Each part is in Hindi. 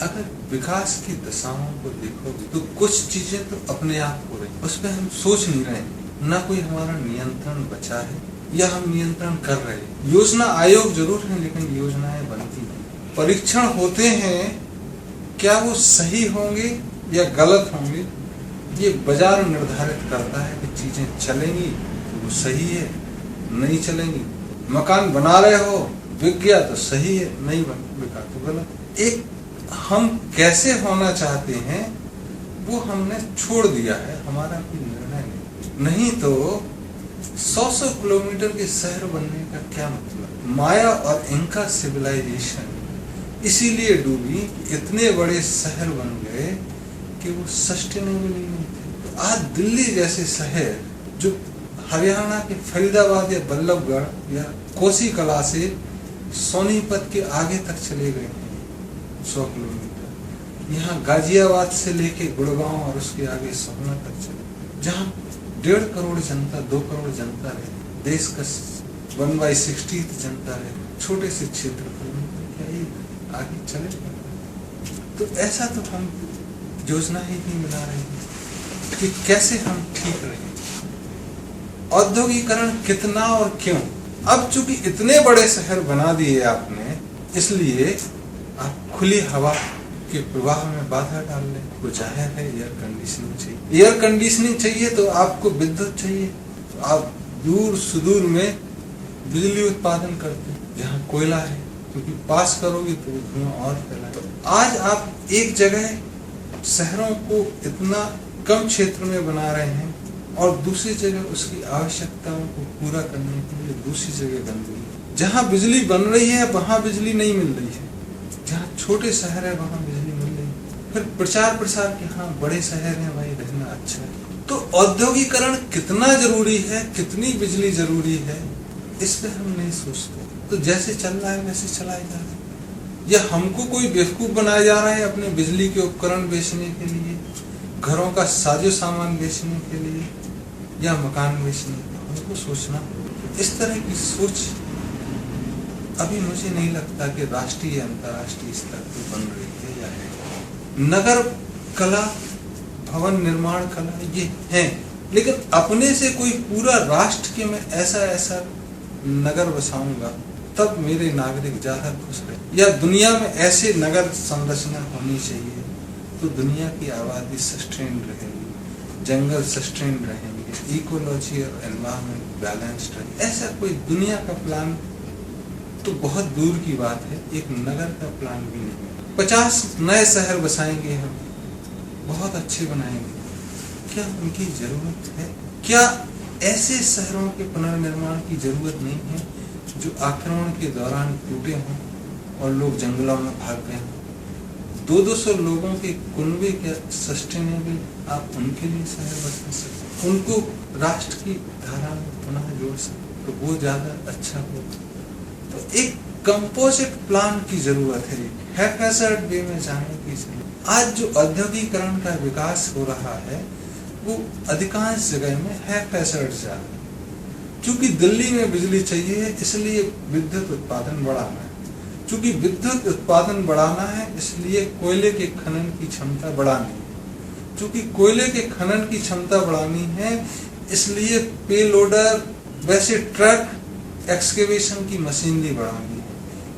अगर विकास की दशाओं को देखोगे तो कुछ चीजें तो अपने आप हो रही, उस पर हम सोच नहीं रहे, ना कोई हमारा नियंत्रण बचा है या हम नियंत्रण कर रहे हैं। योजना आयोग जरूर है लेकिन योजनाएं बनती नहीं। परीक्षण होते हैं, क्या वो सही होंगे या गलत होंगे ये बाजार निर्धारित करता है कि चीजें चलेंगी तो वो सही है, नहीं चलेंगी। मकान बना रहे हो, बिक गया तो सही है, नहीं बिका तो गलत। एक हम कैसे होना चाहते हैं वो हमने छोड़ दिया है, हमारा कोई निर्णय नहीं तो 100 किलोमीटर के शहर बनने का क्या मतलब। माया और इंका सिविलाइजेशन इसीलिए डूबी कि इतने बड़े शहर बन गए कि वो सस्टेनेबल ही नहीं थे। तो आज दिल्ली जैसे शहर जो हरियाणा के फरीदाबाद या बल्लभगढ़ या कोसी कला से सोनीपत के आगे तक चले गए 100 किलोमीटर। यहाँ गाजियाबाद से लेके गुड़गांव और उसके आगे सतना तक चले, जहाँ 1.5 करोड़ जनता 2 करोड़ जनता रहे, देश का 1/60 जनता रहे, छोटे से क्षेत्रफल में क्या ये आगे चले। तो ऐसा तो हम योजना ही नहीं बना रहे हैं कि कैसे हम ठीक रहे। औद्योगिकरण कितना और क्यों? अब चूंकि इतने बड़े शहर बना दिए आपने, इसलिए आप खुली हवा के प्रवाह में बाधा डाल लें। वो जाहिर है एयर कंडीशनिंग चाहिए। एयर कंडीशनिंग चाहिए तो आपको विद्युत चाहिए, तो आप दूर सुदूर में बिजली उत्पादन करते हैं जहाँ कोयला है, क्योंकि पास करोगे तो धुआं और फैलाए। तो आज आप एक जगह शहरों को इतना कम क्षेत्र में बना रहे हैं और दूसरी जगह उसकी आवश्यकताओं को पूरा करने के लिए दूसरी जगह बन रही है। जहाँ बिजली बन रही है वहाँ बिजली नहीं मिल रही है, जहाँ छोटे शहर है वहाँ बिजली मिल रही है। फिर प्रचार प्रसार के हाँ बड़े शहर हैं भाई रहना अच्छा है। तो औद्योगिकरण कितना जरूरी है, कितनी बिजली जरूरी है, इस पे हम नहीं सोचते। तो जैसे चल रहा है वैसे चलाया जा रहा है, या हमको कोई बेवकूफ बनाया जा रहा है अपने बिजली के उपकरण बेचने के लिए, घरों का साजो सामान बेचने के लिए या मकान बेचने के लिए। हमको सोचना इस तरह की सोच अभी मुझे नहीं लगता कि राष्ट्रीय अंतर्राष्ट्रीय स्तर पर बन रही है या है। नगर कला, भवन निर्माण कला ये है, लेकिन अपने से कोई पूरा राष्ट्र के मैं ऐसा नगर बसाऊंगा तब मेरे नागरिक ज्यादा खुश रहे। या दुनिया में ऐसे नगर संरचना होनी चाहिए तो दुनिया की आबादी सस्टेन रहेगी, जंगल सस्टेन रहेंगे, इकोलॉजी और एनवायरनमेंट बैलेंस्ड रहे। ऐसा कोई दुनिया का प्लान तो बहुत दूर की बात है, एक नगर का प्लान भी नहीं। 50 नए शहर बसाएंगे हम, बहुत अच्छे बनाएंगे, क्या उनकी जरूरत है? क्या ऐसे शहरों के पुनर्निर्माण की जरूरत नहीं है जो आक्रमण के दौरान टूटे हों और लोग जंगलों में भाग गए हों? 200 लोगों के कुनबे क्या सस्टेनेबल आप उनके लिए शहर बसा सकते, उनको राष्ट्र की धारा में पुनः जोड़ सकते, तो वो ज्यादा अच्छा होगा। तो एक कंपोजिट प्लान की जरूरत है, हैफेजर्ड वे में जाने की जरूरत। आज जो औद्योगिकरण का विकास हो रहा है वो अधिकांश जगह में हैफेजर्ड जा रहा है। चूंकि दिल्ली में बिजली चाहिए इसलिए विद्युत उत्पादन बढ़ाना है, चूंकि विद्युत उत्पादन बढ़ाना है इसलिए कोयले के खनन की क्षमता बढ़ानी है, चूंकि कोयले के खनन की क्षमता बढ़ानी है इसलिए पे लोडर वैसे ट्रक एक्सकेवेशन की मशीनरी बढ़ानी है,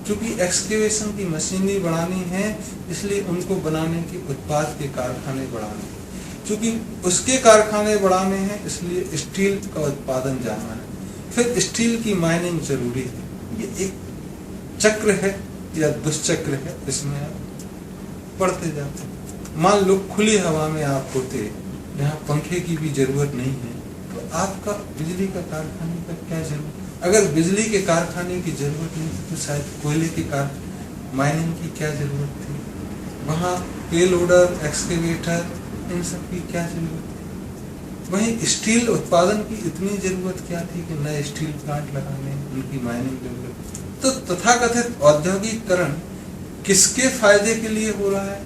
चूंकि एक्सकेवेशन की मशीनरी बढ़ानी है इसलिए उनको बनाने के उत्पाद के कारखाने बढ़ाने, चूंकि उसके कारखाने बढ़ाने हैं इसलिए स्टील का उत्पादन जाना है, फिर स्टील की माइनिंग जरूरी है। ये एक चक्र है या दुष्चक्र है, इसमें आप बढ़ते जाते। मान लो खुली हवा में आप होते, जहाँ पंखे की भी जरूरत नहीं है, तो आपका बिजली का कारखाने का क्या जरूरत? अगर बिजली के कारखाने की जरूरत नहीं थी तो शायद कोयले की माइनिंग की क्या जरूरत थी? वहाँ पे लोडर, एक्सकेवेटर, इन सब की क्या जरूरत है? वहीं स्टील उत्पादन की इतनी जरूरत क्या थी कि नए स्टील प्लांट लगाने, उनकी माइनिंग जरूरत। तो तथाकथित औद्योगिकरण किसके फायदे के लिए हो रहा है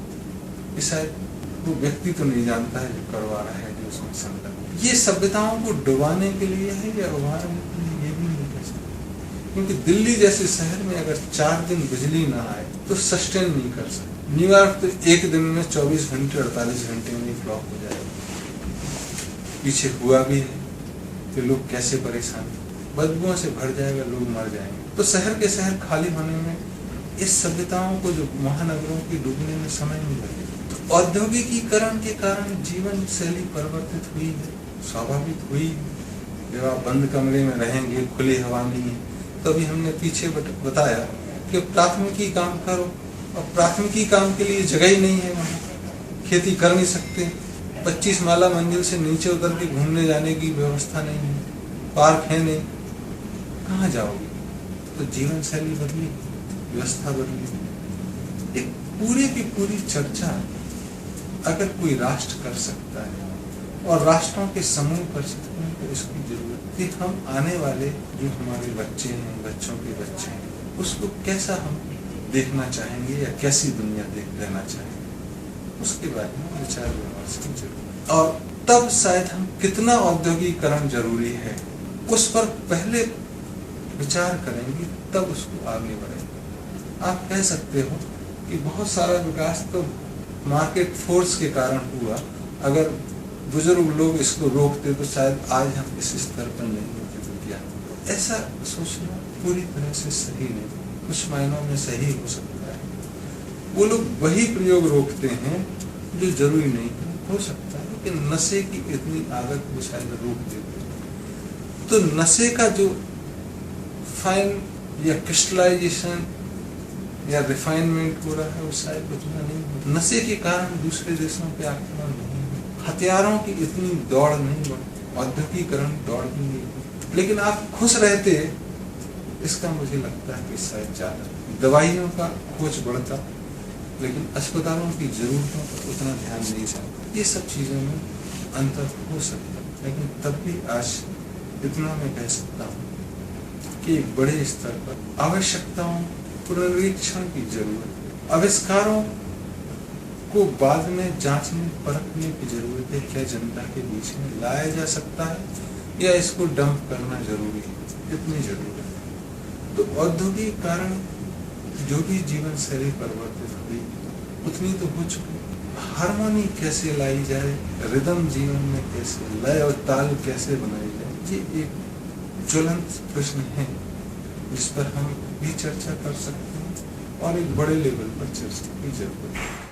कि शायद वो व्यक्ति तो नहीं जानता है जो करवा रहा है, जो उसमें संलग्न। ये सभ्यताओं को डुबाने के लिए है या उभारने के लिए, ये भी नहीं कह सकते। क्योंकि दिल्ली जैसे शहर में अगर 4 दिन बिजली ना आए तो सस्टेन नहीं कर सकते। न्यूयॉर्क तो एक दिन में 24 घंटे 48 घंटे में फ्लॉप हो जाएगा। पीछे हुआ भी है कि लोग कैसे परेशान, बदबुओं से भर जाएगा, लोग मर जाएंगे। तो शहर के शहर खाली होने में, इस सभ्यताओं को जो महानगरों की डूबने में समय नहीं लगेगा। तो औद्योगिकीकरण के कारण जीवन शैली परिवर्तित हुई है, स्वाभाविक हुई है। जब आप बंद कमरे में रहेंगे, खुली हवा नहीं है, तो अभी हमने पीछे बताया कि प्राथमिकी काम करो, और प्राथमिकी काम के लिए जगह ही नहीं है वहाँ, खेती कर नहीं सकते, 25 माला मंजिल से नीचे उतर के घूमने जाने की व्यवस्था नहीं है, पार्क है नहीं, कहाँ जाओगे? तो जीवन शैली बदली, व्यवस्था बदली। एक पूरी की पूरी चर्चा अगर कोई राष्ट्र कर सकता है और राष्ट्रों के समूह कर सकते हैं, तो इसकी जरूरत कि हम आने वाले जो हमारे बच्चे हैं, बच्चों के बच्चे हैं, उसको कैसा हम देखना चाहेंगे या कैसी दुनिया देख लेना चाहेंगे, उसके बारे में विचार विमर्श की जरूरत। और तब शायद हम कितना औद्योगिकरण जरूरी है उस पर पहले विचार करेंगे, तब उसको आगे बढ़ेंगे। आप कह सकते हो कि बहुत सारा विकास तो मार्केट फोर्स के कारण हुआ, अगर बुजुर्ग लोग इसको रोकते तो शायद आज हम इस स्तर पर नहीं होते विज्ञान। ऐसा सोचना पूरी तरह से सही नहीं, कुछ मायनों में सही हो सकता है। वो लोग वही प्रयोग रोकते हैं जो जरूरी नहीं हो सकता है, कि नशे की इतनी आदत वो शायद रोक देते हैं। तो नशे का जो फाइन या क्रिस्टलाइजेशन या रिफाइनमेंट हो रहा है, वो शायद उतना नहीं हो। नशे के कारण दूसरे देशों पे आक्रमण नहीं है, हथियारों की इतनी दौड़ नहीं बढ़ती, औद्योगिकरण दौड़ भी नहीं बढ़ती। लेकिन आप खुश रहते, इसका मुझे लगता है कि शायद ज्यादा दवाइयों का खोज बढ़ता, लेकिन अस्पतालों की जरूरतों पर उतना ध्यान नहीं जाता। ये सब चीजों में अंतर हो सकता है, लेकिन तब भी आज इतना मैं कह सकता हूँ कि एक बड़े स्तर पर आवश्यकताओं पुनरीक्षण की जरूरत है। आविष्कारों को बाद में जांचने परखने की जरूरत है, क्या जनता के बीच में लाया जा सकता है या इसको डंप करना जरूरी है, इतनी जरूरत है। तो औद्योगिकरण जो भी जीवन शैली परिवर्तित हुई उतनी तो हो चुकी। हार्मोनी कैसे लाई जाए, रिदम जीवन में कैसे, लय और ताल कैसे बनाई जाए, ये एक ज्वलंत प्रश्न है जिस पर हम भी चर्चा कर सकते हैं और एक बड़े लेवल पर चर्चा की जरूरत है।